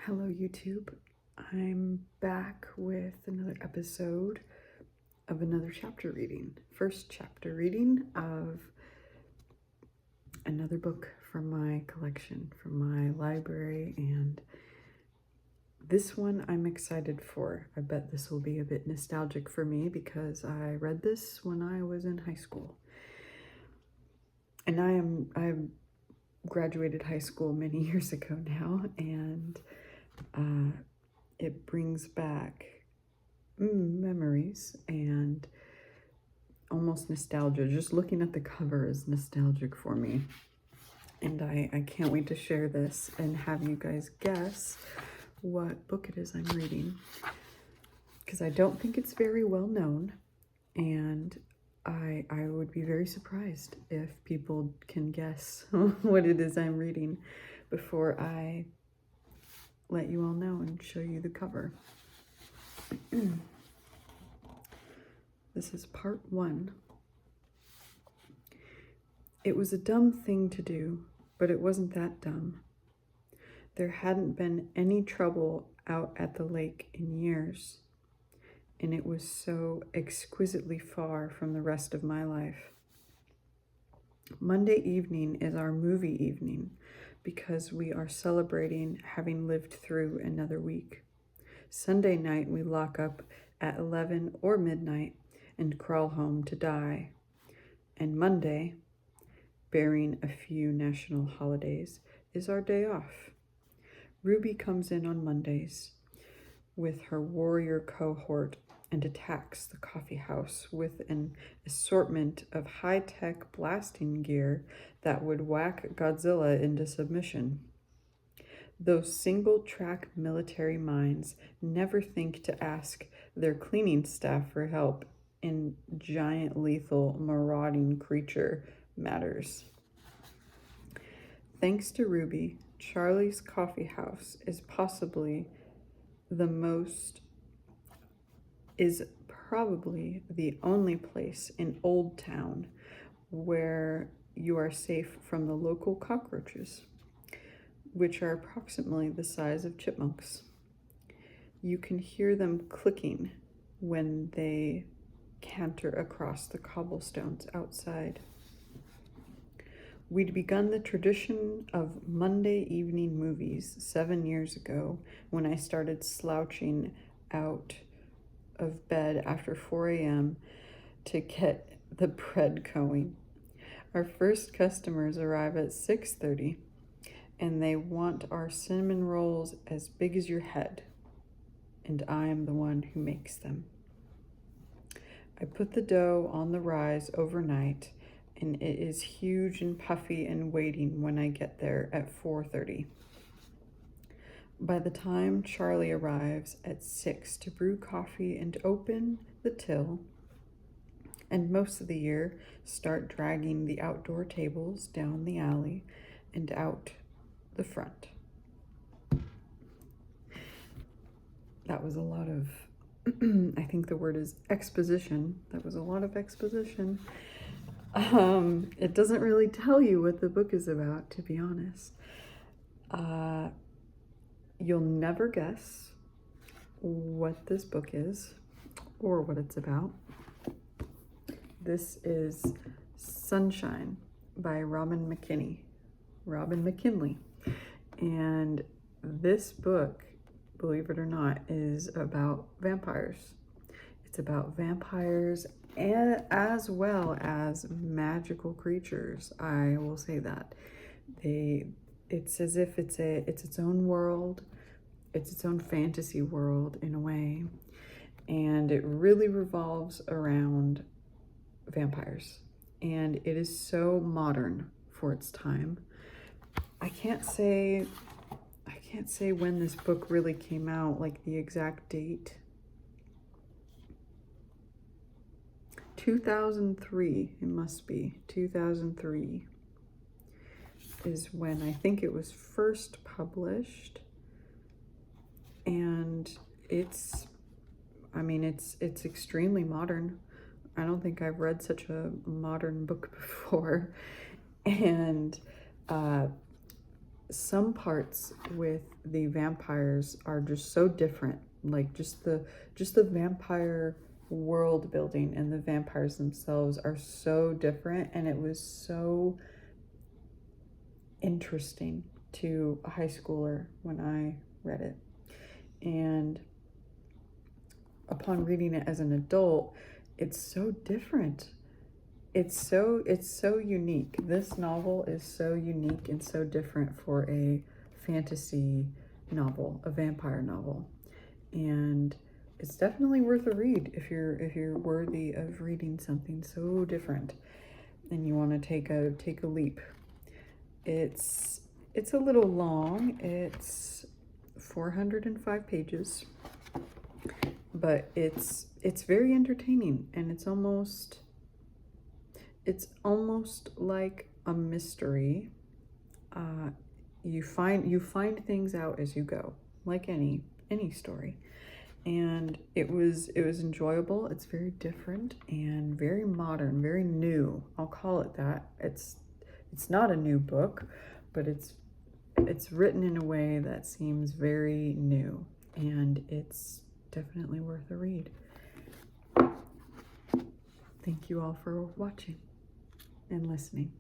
Hello YouTube, I'm back with another episode of another chapter reading. First chapter reading of another book from my collection, from my library, and this one I'm excited for. I bet this will be a bit nostalgic for me because I read this when I was in high school. And I graduated high school many years ago now, and it brings back memories and almost nostalgia. Just looking at the cover is nostalgic for me. And I can't wait to share this and have you guys guess what book it is I'm reading, because I don't think it's very well known, and I would be very surprised if people can guess what it is I'm reading before I let you all know and show you the cover. This is part 1. It was a dumb thing to do, but it wasn't that dumb. There hadn't been any trouble out at the lake in years, and it was so exquisitely far from the rest of my life. Monday evening is our movie evening because we are celebrating having lived through another week. Sunday night we lock up at 11 or midnight and crawl home to die. And Monday, bearing a few national holidays, is our day off. Ruby comes in on Mondays with her warrior cohort and attacks the coffee house with an assortment of high-tech blasting gear that would whack Godzilla into submission. Those single-track military minds never think to ask their cleaning staff for help in giant lethal marauding creature matters. Thanks to Ruby, Charlie's Coffee House is probably the only place in Old Town where you are safe from the local cockroaches, which are approximately the size of chipmunks. You can hear them clicking when they canter across the cobblestones outside. We'd begun the tradition of Monday evening movies 7 years ago when I started slouching out of bed after 4 a.m. to get the bread going. Our first customers arrive at 6:30, and they want our cinnamon rolls as big as your head, and I am the one who makes them. I put the dough on the rise overnight, and it is huge and puffy and waiting when I get there at 4:30. By the time Charlie arrives at 6 to brew coffee and open the till, and most of the year start dragging the outdoor tables down the alley and out the front. That was a lot of, I think the word is exposition. That was a lot of exposition. It doesn't really tell you what the book is about, to be honest. You'll never guess what this book is or what it's about. This is Sunshine by Robin McKinley. And this book, believe it or not, is about vampires. It's about vampires and as well as magical creatures. I will say that. It's as if it's its own world. It's its own fantasy world in a way. And it really revolves around vampires. And it is so modern for its time. I can't say when this book really came out, like the exact date. 2003, it must be. 2003 is when I think it was first published. And it's extremely modern. I don't think I've read such a modern book before. And some parts with the vampires are just so different. Like just the vampire world building and the vampires themselves are so different, and it was so interesting to a high schooler when I read it. And upon reading it as an adult, it's so different. It's so unique. This novel is so unique and so different for a fantasy novel, a vampire novel. And it's definitely worth a read if you're worthy of reading something so different and you want to take a leap. It's a little long. It's 405 pages, but it's very entertaining, and it's almost like a mystery. You find things out as you go, like any story. And it was enjoyable. It's very different and very modern, very new. I'll call it that. It's not a new book, but it's written in a way that seems very new, and it's definitely worth a read. Thank you all for watching and listening.